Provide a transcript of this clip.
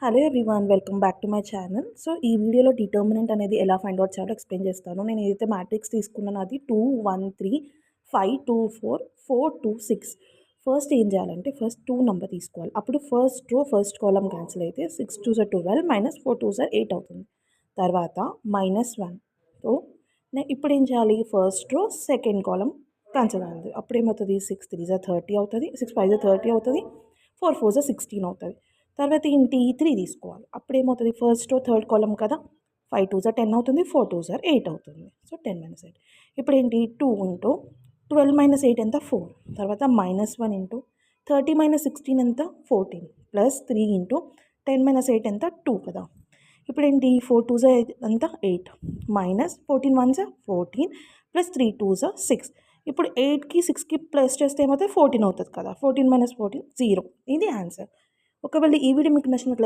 Hello everyone, welcome back to my channel. So ఈ వీడియోలో determinant అనేది ఎలా ఫైండ్ అవుట్ చేయాలో ఎక్స్ప్లెయిన్ చేస్తాను. నేను ఏదైతే మ్యాట్రిక్స్ తీసుకున్నానో అది 2 1 3 5 2 4 4 2 6. ఫస్ట్ ఏం చేయాలంటే ఫస్ట్ 2 నెంబర్ తీసుకోవాలి. అప్పుడు first row first column cancel అయితే 6 2 12 మైనస్ 4 2 8 అవుతుంది. తర్వాత -1. సో ఇప్పుడు ఏం చేయాలి, first row second column cancel అయింది. అప్పుడు ఏమవుతుంది, 6 3 30 అవుతుంది, 6 5 30 అవుతుంది, 4 4 16 అవుతుంది. తర్వాత ఏంటి, 3 తీసుకోవాలి. అప్పుడు ఏమవుతుంది, ఫస్ట్ రో థర్డ్ కాలమ్ కదా, 5 2 10 అవుతుంది, 4 2 8 అవుతుంది. సో 10 - 8. ఇప్పుడు ఏంటి, 2 ఇంటూ 12 - 8 ఎంత, 4. తర్వాత -1 ఇంటూ 30 - 16 ఎంత, 14, ప్లస్ 3 ఇంటూ 10 - 8 ఎంత, 2 కదా. ఇప్పుడు ఏంటి, 4 2 ఎంత, 8, మైనస్ 14 1 14, ప్లస్ 3 2 6. ఇప్పుడు 8కి 6కి ప్లస్ చేస్తే ఏమవుతుంది, 14 అవుతుంది కదా. 14 - 14 0. ఇది ఆన్సర్. ఒకవేళ ఈ వీడియో మీకు నచ్చినట్లయితే